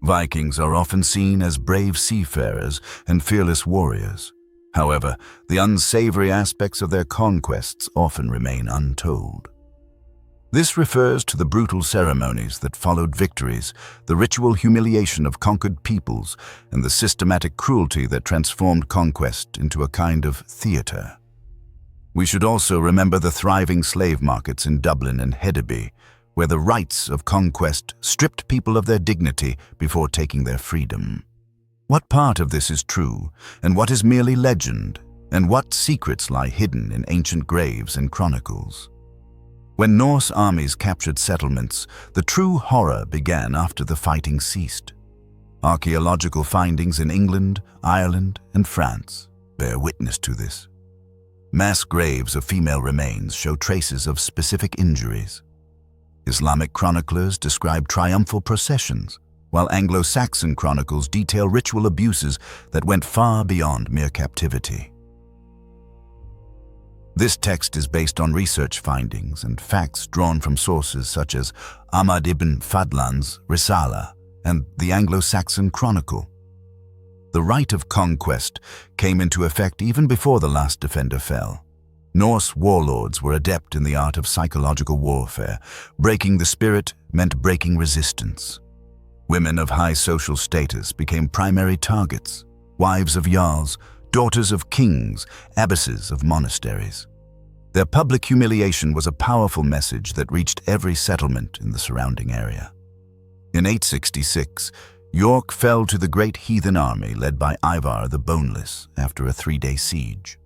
Vikings are often seen as brave seafarers and fearless warriors. However, the unsavory aspects of their conquests often remain untold. This refers to the brutal ceremonies that followed victories, the ritual humiliation of conquered peoples, and the systematic cruelty that transformed conquest into a kind of theater. We should also remember the thriving slave markets in Dublin and Hedeby, where the rites of conquest stripped people of their dignity before taking their freedom. What part of this is true, and what is merely legend, and what secrets lie hidden in ancient graves and chronicles? When Norse armies captured settlements, the true horror began after the fighting ceased. Archaeological findings in England, Ireland, and France bear witness to this. Mass graves of female remains show traces of specific injuries. Islamic chroniclers describe triumphal processions, while Anglo-Saxon chronicles detail ritual abuses that went far beyond mere captivity. This text is based on research findings and facts drawn from sources such as Ahmad ibn Fadlan's Risala and the Anglo-Saxon Chronicle. The rite of conquest came into effect even before the last defender fell. Norse warlords were adept in the art of psychological warfare. Breaking the spirit meant breaking resistance. Women of high social status became primary targets, wives of jarls, daughters of kings, abbesses of monasteries. Their public humiliation was a powerful message that reached every settlement in the surrounding area. In 866, York fell to the great heathen army led by Ivar the Boneless after a 3-day siege.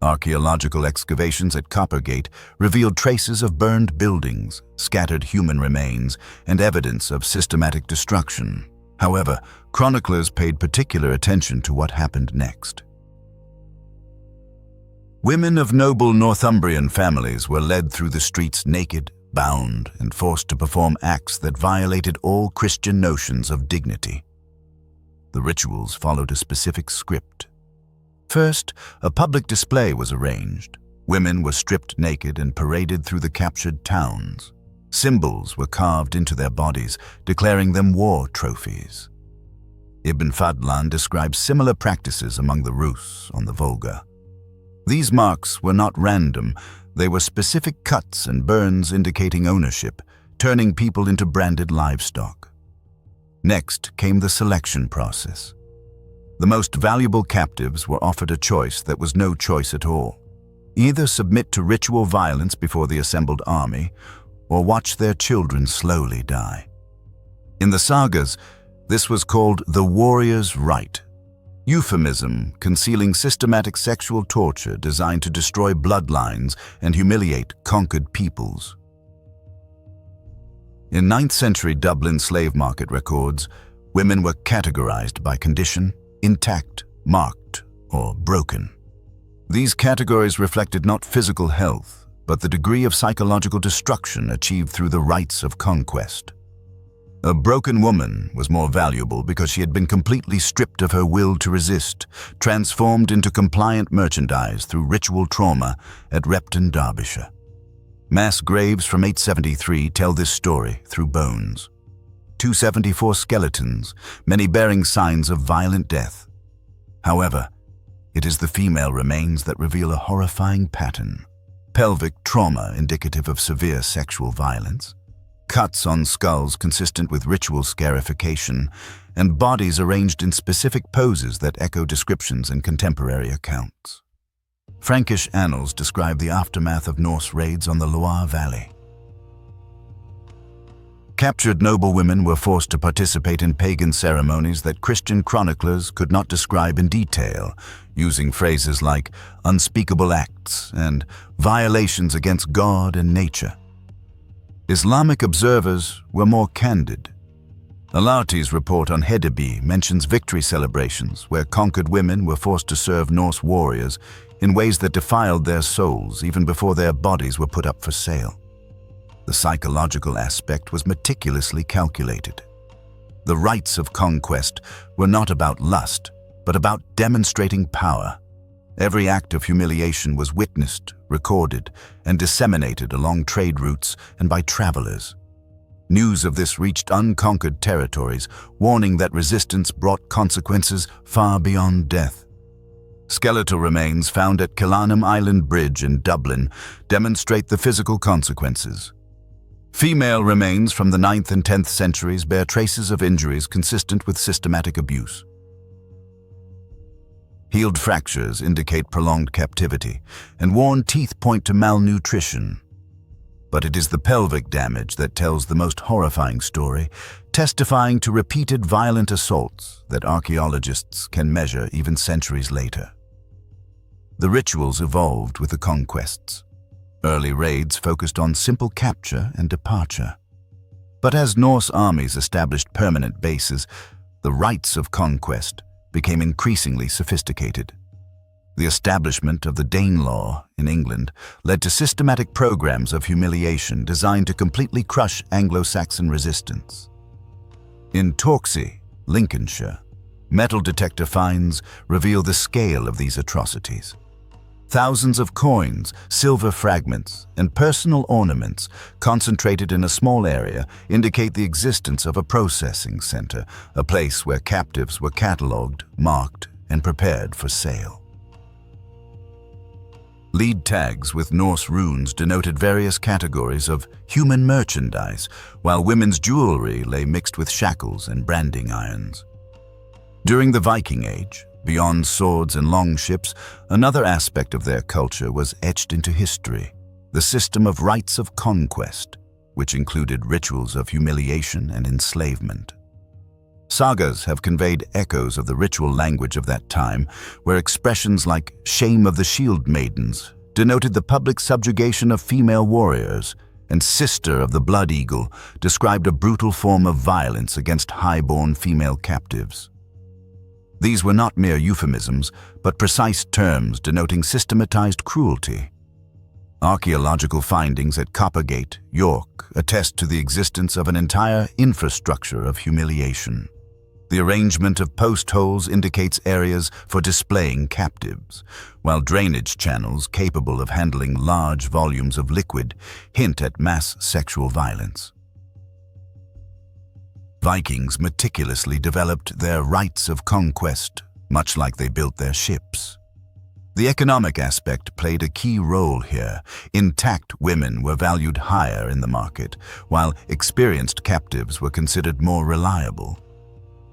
Archaeological excavations at Coppergate revealed traces of burned buildings, scattered human remains, and evidence of systematic destruction. However, chroniclers paid particular attention to what happened next. Women of noble Northumbrian families were led through the streets naked, bound, and forced to perform acts that violated all Christian notions of dignity. The rituals followed a specific script. First, a public display was arranged. Women were stripped naked and paraded through the captured towns. Symbols were carved into their bodies, declaring them war trophies. Ibn Fadlan describes similar practices among the Rus on the Volga. These marks were not random. They were specific cuts and burns indicating ownership, turning people into branded livestock. Next came the selection process. The most valuable captives were offered a choice that was no choice at all. Either submit to ritual violence before the assembled army, or watch their children slowly die. In the sagas, this was called the warrior's rite, euphemism concealing systematic sexual torture designed to destroy bloodlines and humiliate conquered peoples. In 9th century Dublin slave market records, women were categorized by condition: intact, marked, or broken. These categories reflected not physical health, but the degree of psychological destruction achieved through the rites of conquest. A broken woman was more valuable because she had been completely stripped of her will to resist, transformed into compliant merchandise through ritual trauma at Repton, Derbyshire. Mass graves from 873 tell this story through bones. 274 skeletons, many bearing signs of violent death. However, it is the female remains that reveal a horrifying pattern. Pelvic trauma indicative of severe sexual violence, cuts on skulls consistent with ritual scarification, and bodies arranged in specific poses that echo descriptions in contemporary accounts. Frankish annals describe the aftermath of Norse raids on the Loire Valley. Captured noblewomen were forced to participate in pagan ceremonies that Christian chroniclers could not describe in detail, using phrases like unspeakable acts and violations against God and nature. Islamic observers were more candid. Alarti's report on Hedeby mentions victory celebrations where conquered women were forced to serve Norse warriors in ways that defiled their souls even before their bodies were put up for sale. The psychological aspect was meticulously calculated. The rites of conquest were not about lust, but about demonstrating power. Every act of humiliation was witnessed, recorded, and disseminated along trade routes and by travelers. News of this reached unconquered territories, warning that resistance brought consequences far beyond death. Skeletal remains found at Killarnham Island Bridge in Dublin demonstrate the physical consequences. Female remains from the 9th and 10th centuries bear traces of injuries consistent with systematic abuse. Healed fractures indicate prolonged captivity, and worn teeth point to malnutrition. But it is the pelvic damage that tells the most horrifying story, testifying to repeated violent assaults that archaeologists can measure even centuries later. The rituals evolved with the conquests. Early raids focused on simple capture and departure. But as Norse armies established permanent bases, the rites of conquest became increasingly sophisticated. The establishment of the Danelaw in England led to systematic programs of humiliation designed to completely crush Anglo-Saxon resistance. In Torksey, Lincolnshire, metal detector finds reveal the scale of these atrocities. Thousands of coins, silver fragments, and personal ornaments concentrated in a small area indicate the existence of a processing center, a place where captives were catalogued, marked, and prepared for sale. Lead tags with Norse runes denoted various categories of human merchandise, while women's jewelry lay mixed with shackles and branding irons. During the Viking Age, beyond swords and longships, another aspect of their culture was etched into history: the system of rites of conquest, which included rituals of humiliation and enslavement. Sagas have conveyed echoes of the ritual language of that time, where expressions like "shame of the shield maidens" denoted the public subjugation of female warriors, and "sister of the blood eagle" described a brutal form of violence against high-born female captives. These were not mere euphemisms, but precise terms denoting systematized cruelty. Archaeological findings at Coppergate, York, attest to the existence of an entire infrastructure of humiliation. The arrangement of post holes indicates areas for displaying captives, while drainage channels capable of handling large volumes of liquid hint at mass sexual violence. Vikings meticulously developed their rites of conquest, much like they built their ships. The economic aspect played a key role here. Intact women were valued higher in the market, while experienced captives were considered more reliable.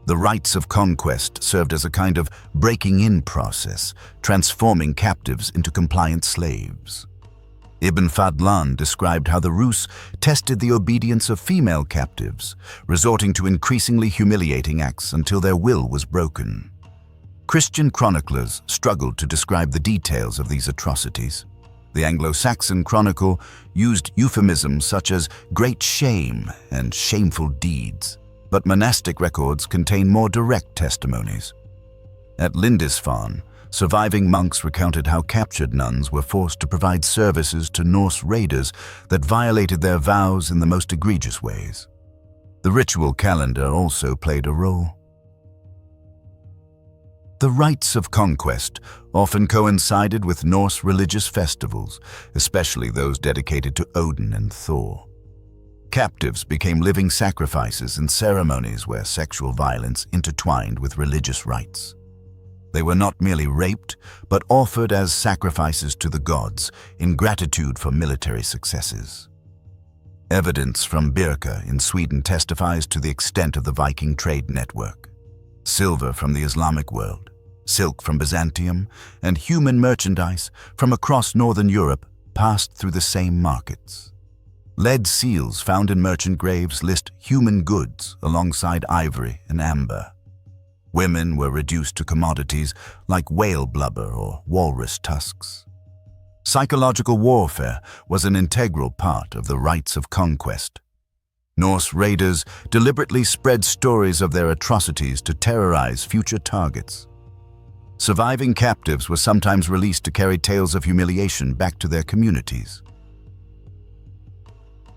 The rites of conquest served as a kind of breaking-in process, transforming captives into compliant slaves. Ibn Fadlan described how the Rus tested the obedience of female captives, resorting to increasingly humiliating acts until their will was broken. Christian chroniclers struggled to describe the details of these atrocities. The Anglo-Saxon chronicle used euphemisms such as "great shame" and "shameful deeds," but monastic records contain more direct testimonies. At Lindisfarne, surviving monks recounted how captured nuns were forced to provide services to Norse raiders that violated their vows in the most egregious ways. The ritual calendar also played a role. The rites of conquest often coincided with Norse religious festivals, especially those dedicated to Odin and Thor. Captives became living sacrifices in ceremonies where sexual violence intertwined with religious rites. They were not merely raped, but offered as sacrifices to the gods in gratitude for military successes. Evidence from Birka in Sweden testifies to the extent of the Viking trade network. Silver from the Islamic world, silk from Byzantium, and human merchandise from across northern Europe passed through the same markets. Lead seals found in merchant graves list human goods alongside ivory and amber. Women were reduced to commodities like whale blubber or walrus tusks. Psychological warfare was an integral part of the rites of conquest. Norse raiders deliberately spread stories of their atrocities to terrorize future targets. Surviving captives were sometimes released to carry tales of humiliation back to their communities.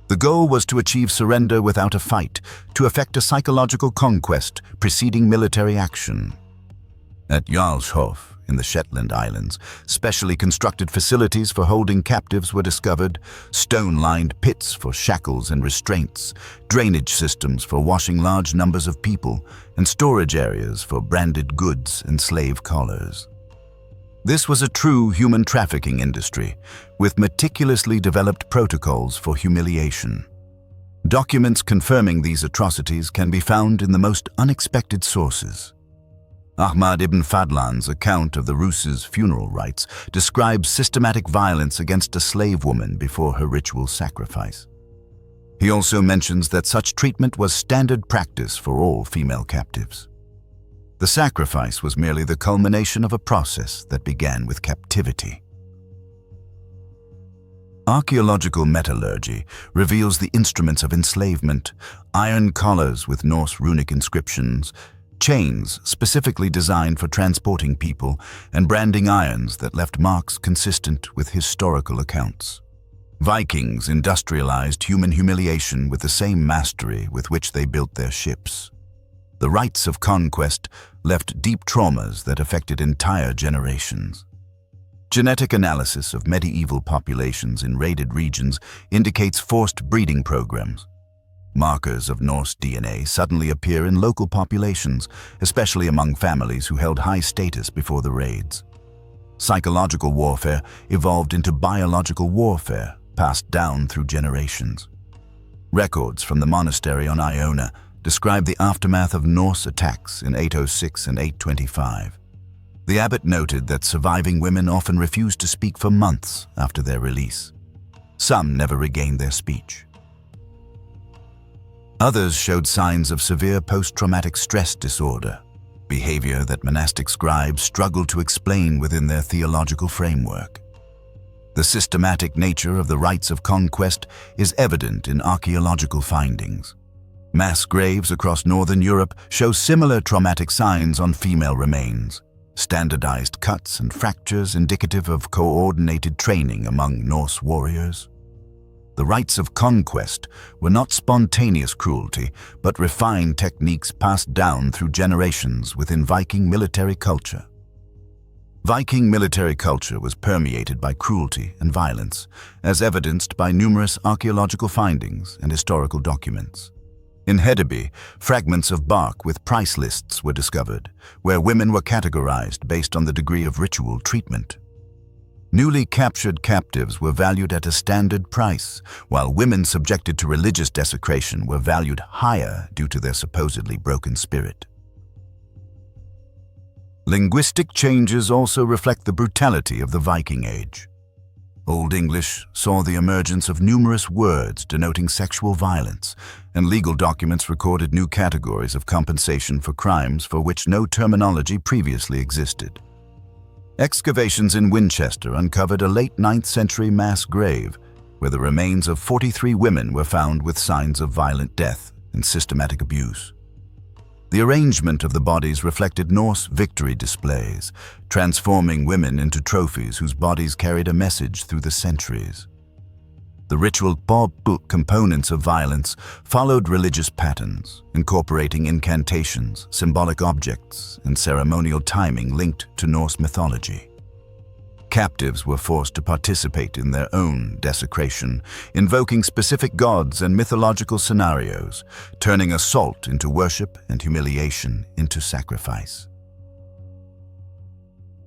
The goal was to achieve surrender without a fight, to effect a psychological conquest preceding military action. At Jarlshof in the Shetland Islands, specially constructed facilities for holding captives were discovered, stone-lined pits for shackles and restraints, drainage systems for washing large numbers of people, and storage areas for branded goods and slave collars. This was a true human trafficking industry, with meticulously developed protocols for humiliation. Documents confirming these atrocities can be found in the most unexpected sources. Ahmad ibn Fadlan's account of the Rus's funeral rites describes systematic violence against a slave woman before her ritual sacrifice. He also mentions that such treatment was standard practice for all female captives. The sacrifice was merely the culmination of a process that began with captivity. Archaeological metallurgy reveals the instruments of enslavement, iron collars with Norse runic inscriptions, chains specifically designed for transporting people, and branding irons that left marks consistent with historical accounts. Vikings industrialized human humiliation with the same mastery with which they built their ships. The rites of conquest left deep traumas that affected entire generations. Genetic analysis of medieval populations in raided regions indicates forced breeding programs. Markers of Norse DNA suddenly appear in local populations, especially among families who held high status before the raids. Psychological warfare evolved into biological warfare, passed down through generations. Records from the monastery on Iona describe the aftermath of Norse attacks in 806 and 825. The abbot noted that surviving women often refused to speak for months after their release. Some never regained their speech. Others showed signs of severe post-traumatic stress disorder, behavior that monastic scribes struggled to explain within their theological framework. The systematic nature of the rites of conquest is evident in archaeological findings. Mass graves across northern Europe show similar traumatic signs on female remains, standardized cuts and fractures indicative of coordinated training among Norse warriors. The rites of conquest were not spontaneous cruelty, but refined techniques passed down through generations within Viking military culture. Viking military culture was permeated by cruelty and violence, as evidenced by numerous archaeological findings and historical documents. In Hedeby, fragments of bark with price lists were discovered, where women were categorized based on the degree of ritual treatment. Newly captured captives were valued at a standard price, while women subjected to religious desecration were valued higher due to their supposedly broken spirit. Linguistic changes also reflect the brutality of the Viking Age. Old English saw the emergence of numerous words denoting sexual violence, and legal documents recorded new categories of compensation for crimes for which no terminology previously existed. Excavations in Winchester uncovered a late 9th century mass grave, where the remains of 43 women were found with signs of violent death and systematic abuse. The arrangement of the bodies reflected Norse victory displays, transforming women into trophies whose bodies carried a message through the centuries. The ritual components of violence followed religious patterns, incorporating incantations, symbolic objects, and ceremonial timing linked to Norse mythology. Captives were forced to participate in their own desecration, invoking specific gods and mythological scenarios, turning assault into worship and humiliation into sacrifice.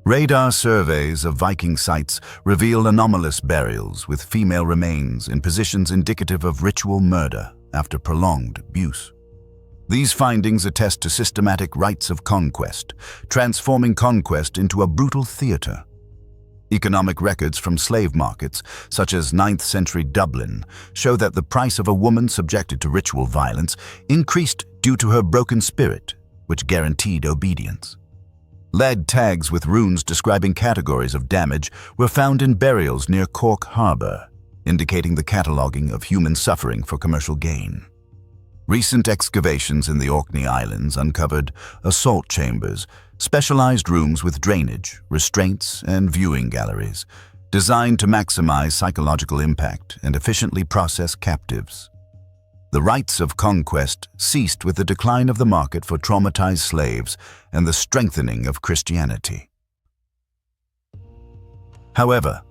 Radar surveys of Viking sites reveal anomalous burials with female remains in positions indicative of ritual murder after prolonged abuse. These findings attest to systematic rites of conquest, transforming conquest into a brutal theater. Economic records from slave markets, such as 9th century Dublin, show that the price of a woman subjected to ritual violence increased due to her broken spirit, which guaranteed obedience. Lead tags with runes describing categories of damage were found in burials near Cork Harbour, indicating the cataloging of human suffering for commercial gain. Recent excavations in the Orkney Islands uncovered assault chambers, specialized rooms with drainage, restraints, and viewing galleries, designed to maximize psychological impact and efficiently process captives. The rites of conquest ceased with the decline of the market for traumatized slaves and the strengthening of Christianity. However,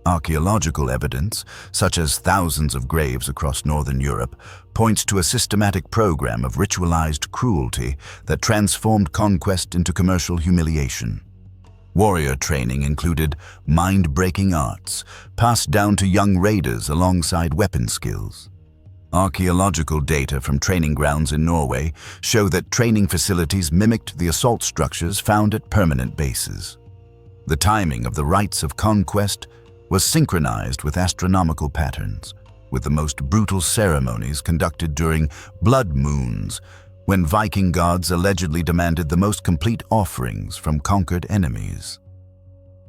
archaeological evidence, such as thousands of graves across northern Europe, points to a systematic program of ritualized cruelty that transformed conquest into commercial humiliation. Warrior training included mind-breaking arts, passed down to young raiders alongside weapon skills. Archaeological data from training grounds in Norway show that training facilities mimicked the assault structures found at permanent bases. The timing of the rites of conquest was synchronized with astronomical patterns, with the most brutal ceremonies conducted during blood moons, when Viking gods allegedly demanded the most complete offerings from conquered enemies.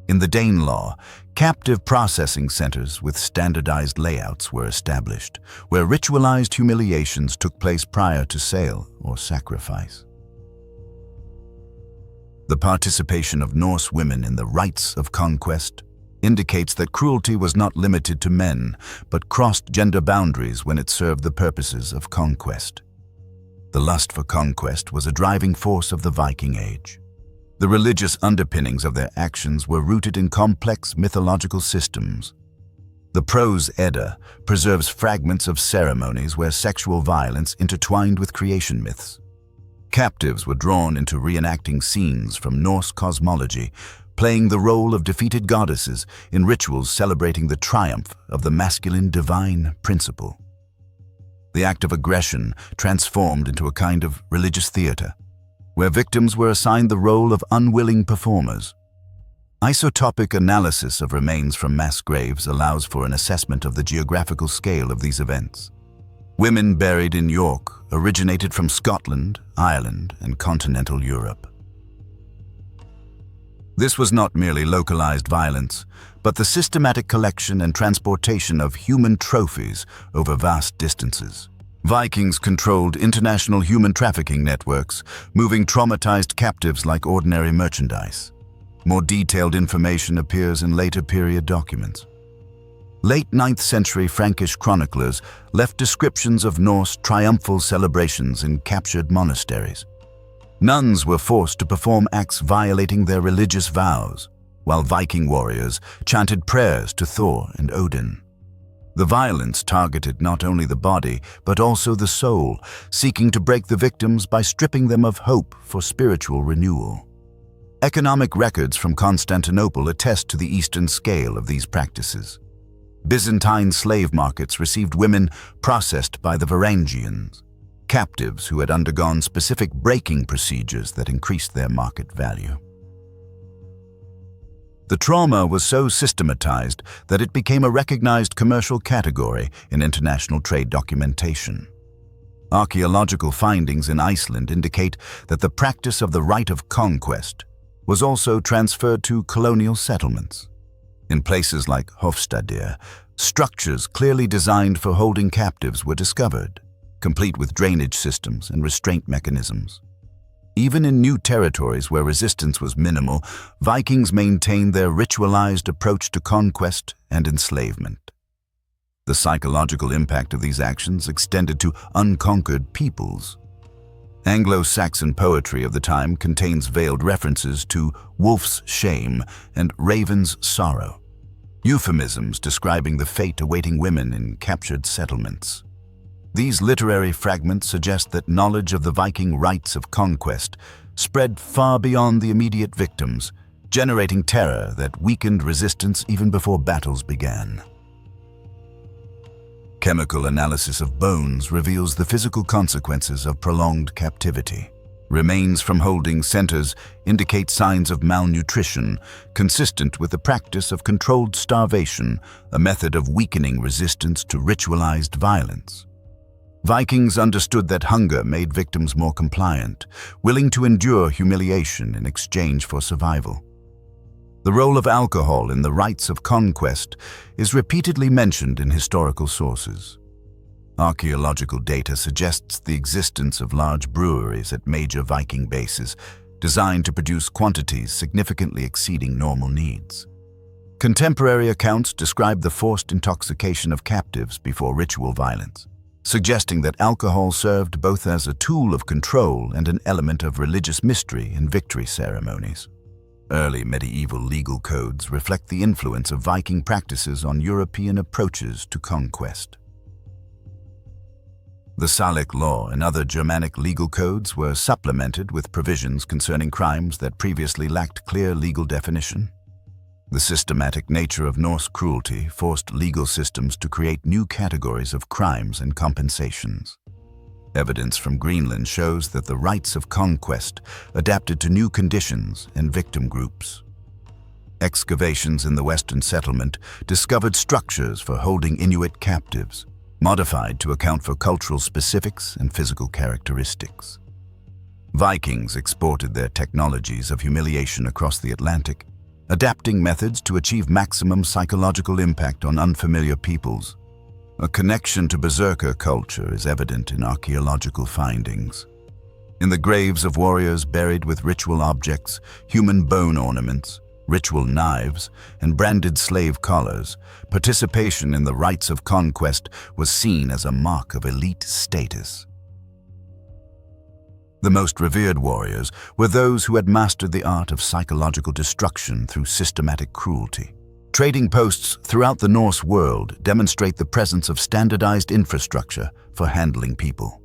In the Danelaw, captive processing centers with standardized layouts were established, where ritualized humiliations took place prior to sale or sacrifice. The participation of Norse women in the rites of conquest indicates that cruelty was not limited to men, but crossed gender boundaries when it served the purposes of conquest. The lust for conquest was a driving force of the Viking Age. The religious underpinnings of their actions were rooted in complex mythological systems. The Prose Edda preserves fragments of ceremonies where sexual violence intertwined with creation myths. Captives were drawn into reenacting scenes from Norse cosmology, playing the role of defeated goddesses in rituals celebrating the triumph of the masculine divine principle. The act of aggression transformed into a kind of religious theater, where victims were assigned the role of unwilling performers. Isotopic analysis of remains from mass graves allows for an assessment of the geographical scale of these events. Women buried in York originated from Scotland, Ireland, and continental Europe. This was not merely localized violence, but the systematic collection and transportation of human trophies over vast distances. Vikings controlled international human trafficking networks, moving traumatized captives like ordinary merchandise. More detailed information appears in later period documents. Late 9th century Frankish chroniclers left descriptions of Norse triumphal celebrations in captured monasteries. Nuns were forced to perform acts violating their religious vows, while Viking warriors chanted prayers to Thor and Odin. The violence targeted not only the body, but also the soul, seeking to break the victims by stripping them of hope for spiritual renewal. Economic records from Constantinople attest to the eastern scale of these practices. Byzantine slave markets received women processed by the Varangians, captives who had undergone specific breaking procedures that increased their market value. The trauma was so systematized that it became a recognized commercial category in international trade documentation. Archaeological findings in Iceland indicate that the practice of the rite of conquest was also transferred to colonial settlements. In places like Hofstadr, structures clearly designed for holding captives were discovered, complete with drainage systems and restraint mechanisms. Even in new territories where resistance was minimal, Vikings maintained their ritualized approach to conquest and enslavement. The psychological impact of these actions extended to unconquered peoples. Anglo-Saxon poetry of the time contains veiled references to wolf's shame and raven's sorrow, euphemisms describing the fate awaiting women in captured settlements. These literary fragments suggest that knowledge of the Viking rites of conquest spread far beyond the immediate victims, generating terror that weakened resistance even before battles began. Chemical analysis of bones reveals the physical consequences of prolonged captivity. Remains from holding centers indicate signs of malnutrition, consistent with the practice of controlled starvation, a method of weakening resistance to ritualized violence. Vikings understood that hunger made victims more compliant, willing to endure humiliation in exchange for survival. The role of alcohol in the rites of conquest is repeatedly mentioned in historical sources. Archaeological data suggests the existence of large breweries at major Viking bases, designed to produce quantities significantly exceeding normal needs. Contemporary accounts describe the forced intoxication of captives before ritual violence, suggesting that alcohol served both as a tool of control and an element of religious mystery in victory ceremonies. Early medieval legal codes reflect the influence of Viking practices on European approaches to conquest. The Salic law and other Germanic legal codes were supplemented with provisions concerning crimes that previously lacked clear legal definition. The systematic nature of Norse cruelty forced legal systems to create new categories of crimes and compensations. Evidence from Greenland shows that the rites of conquest adapted to new conditions and victim groups. Excavations in the Western settlement discovered structures for holding Inuit captives, modified to account for cultural specifics and physical characteristics. Vikings exported their technologies of humiliation across the Atlantic, adapting methods to achieve maximum psychological impact on unfamiliar peoples. A connection to berserker culture is evident in archaeological findings. In the graves of warriors buried with ritual objects, human bone ornaments, ritual knives, and branded slave collars, participation in the rites of conquest was seen as a mark of elite status. The most revered warriors were those who had mastered the art of psychological destruction through systematic cruelty. Trading posts throughout the Norse world demonstrate the presence of standardized infrastructure for handling people.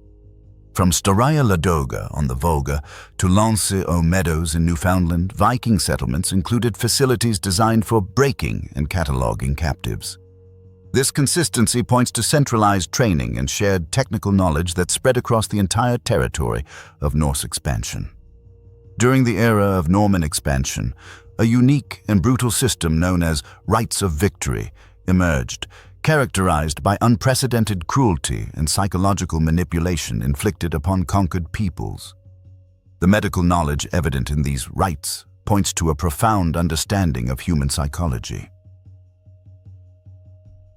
From Staraya Ladoga on the Volga to Lance-aux-Meadows in Newfoundland, Viking settlements included facilities designed for breaking and cataloging captives. This consistency points to centralized training and shared technical knowledge that spread across the entire territory of Norse expansion. During the era of Norman expansion, a unique and brutal system known as rites of victory emerged, characterized by unprecedented cruelty and psychological manipulation inflicted upon conquered peoples. The medical knowledge evident in these rites points to a profound understanding of human psychology.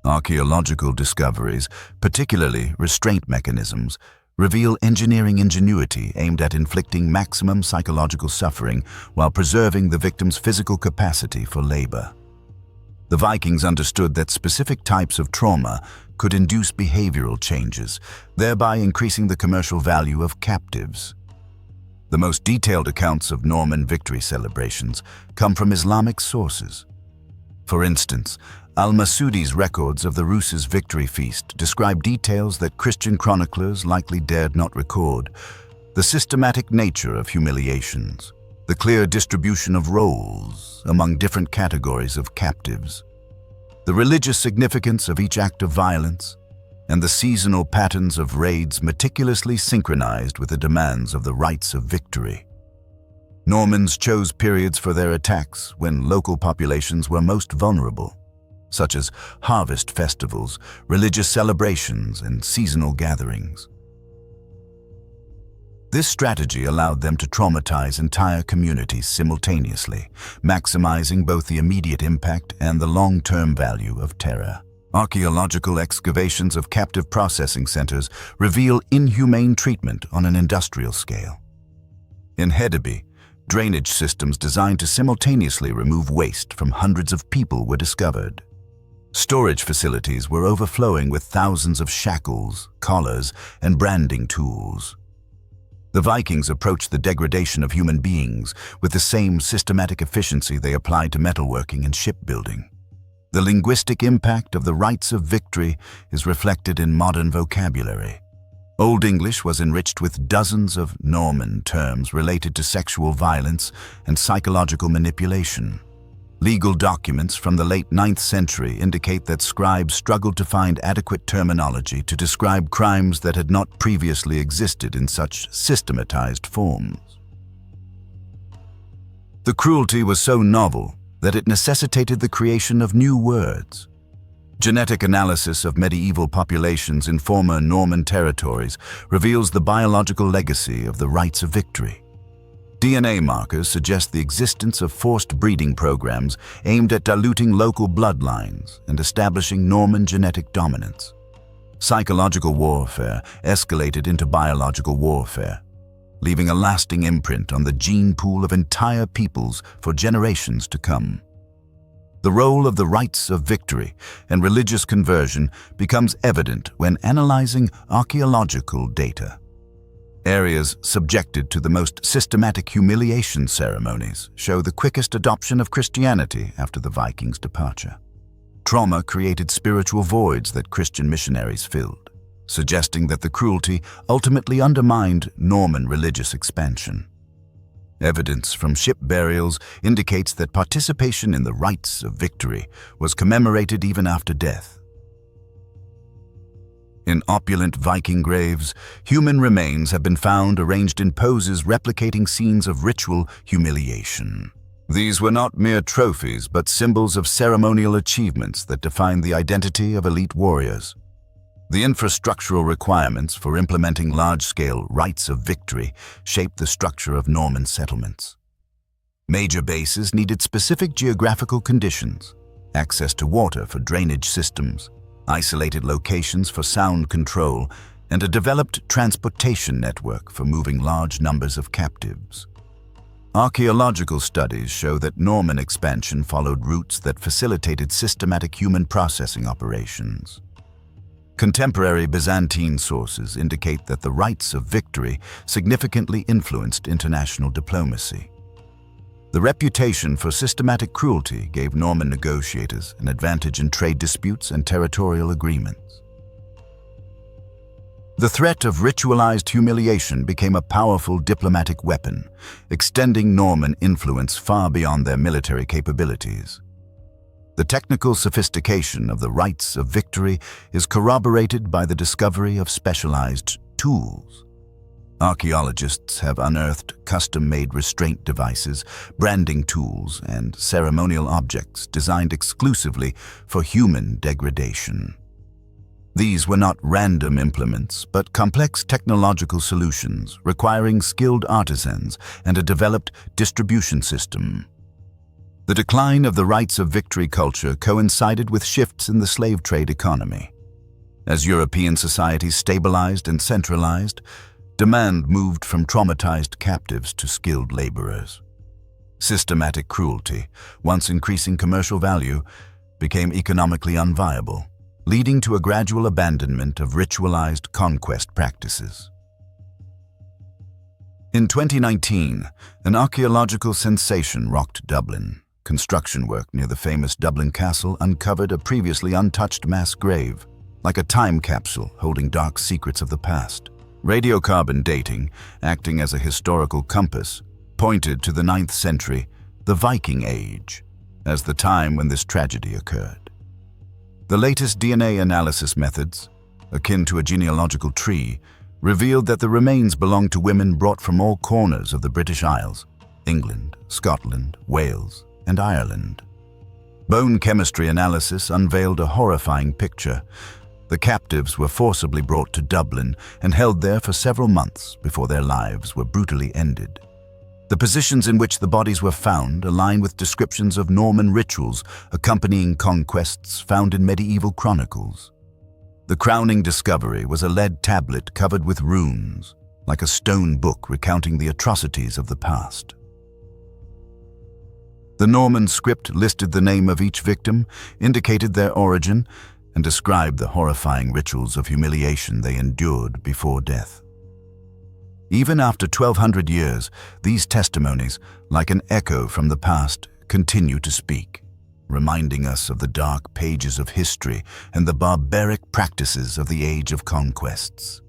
Archaeological discoveries, particularly restraint mechanisms, reveal engineering ingenuity aimed at inflicting maximum psychological suffering while preserving the victim's physical capacity for labor. The Vikings understood that specific types of trauma could induce behavioral changes, thereby increasing the commercial value of captives. The most detailed accounts of Norman victory celebrations come from Islamic sources. For instance, Al-Masudi's records of the Rus's victory feast describe details that Christian chroniclers likely dared not record: the systematic nature of humiliations, the clear distribution of roles among different categories of captives, the religious significance of each act of violence, and the seasonal patterns of raids meticulously synchronized with the demands of the rites of victory. Normans chose periods for their attacks when local populations were most vulnerable, such as harvest festivals, religious celebrations, and seasonal gatherings. This strategy allowed them to traumatize entire communities simultaneously, maximizing both the immediate impact and the long-term value of terror. Archaeological excavations of captive processing centers reveal inhumane treatment on an industrial scale. In Hedeby, drainage systems designed to simultaneously remove waste from hundreds of people were discovered. Storage facilities were overflowing with thousands of shackles, collars, and branding tools. The Vikings approached the degradation of human beings with the same systematic efficiency they applied to metalworking and shipbuilding. The linguistic impact of the rites of victory is reflected in modern vocabulary. Old English was enriched with dozens of Norman terms related to sexual violence and psychological manipulation. Legal documents from the late 9th century indicate that scribes struggled to find adequate terminology to describe crimes that had not previously existed in such systematized forms. The cruelty was so novel that it necessitated the creation of new words. Genetic analysis of medieval populations in former Norman territories reveals the biological legacy of the rites of victory. DNA markers suggest the existence of forced breeding programs aimed at diluting local bloodlines and establishing Norman genetic dominance. Psychological warfare escalated into biological warfare, leaving a lasting imprint on the gene pool of entire peoples for generations to come. The role of the rites of victory and religious conversion becomes evident when analyzing archaeological data. Areas subjected to the most systematic humiliation ceremonies show the quickest adoption of Christianity after the Vikings' departure. Trauma created spiritual voids that Christian missionaries filled, suggesting that the cruelty ultimately undermined Norman religious expansion. Evidence from ship burials indicates that participation in the rites of victory was commemorated even after death. In opulent Viking graves, human remains have been found arranged in poses replicating scenes of ritual humiliation. These were not mere trophies, but symbols of ceremonial achievements that defined the identity of elite warriors. The infrastructural requirements for implementing large-scale rites of victory shaped the structure of Norman settlements. Major bases needed specific geographical conditions, access to water for drainage systems, isolated locations for sound control, and a developed transportation network for moving large numbers of captives. Archaeological studies show that Norman expansion followed routes that facilitated systematic human processing operations. Contemporary Byzantine sources indicate that the rites of victory significantly influenced international diplomacy. The reputation for systematic cruelty gave Norman negotiators an advantage in trade disputes and territorial agreements. The threat of ritualized humiliation became a powerful diplomatic weapon, extending Norman influence far beyond their military capabilities. The technical sophistication of the rites of victory is corroborated by the discovery of specialized tools. Archaeologists have unearthed custom-made restraint devices, branding tools, and ceremonial objects designed exclusively for human degradation. These were not random implements, but complex technological solutions requiring skilled artisans and a developed distribution system. The decline of the rites of victory culture coincided with shifts in the slave trade economy. As European societies stabilized and centralized, demand moved from traumatized captives to skilled laborers. Systematic cruelty, once increasing commercial value, became economically unviable, leading to a gradual abandonment of ritualized conquest practices. In 2019, an archaeological sensation rocked Dublin. Construction work near the famous Dublin Castle uncovered a previously untouched mass grave, like a time capsule holding dark secrets of the past. Radiocarbon dating, acting as a historical compass, pointed to the 9th century, the Viking Age, as the time when this tragedy occurred. The latest DNA analysis methods, akin to a genealogical tree, revealed that the remains belonged to women brought from all corners of the British Isles, England, Scotland, Wales, and Ireland. Bone chemistry analysis unveiled a horrifying picture. The captives were forcibly brought to Dublin and held there for several months before their lives were brutally ended. The positions in which the bodies were found align with descriptions of Norman rituals accompanying conquests found in medieval chronicles. The crowning discovery was a lead tablet covered with runes, like a stone book recounting the atrocities of the past. The Norman script listed the name of each victim, indicated their origin, and described the horrifying rituals of humiliation they endured before death. Even after 1,200 years, these testimonies, like an echo from the past, continue to speak, reminding us of the dark pages of history and the barbaric practices of the Age of Conquests.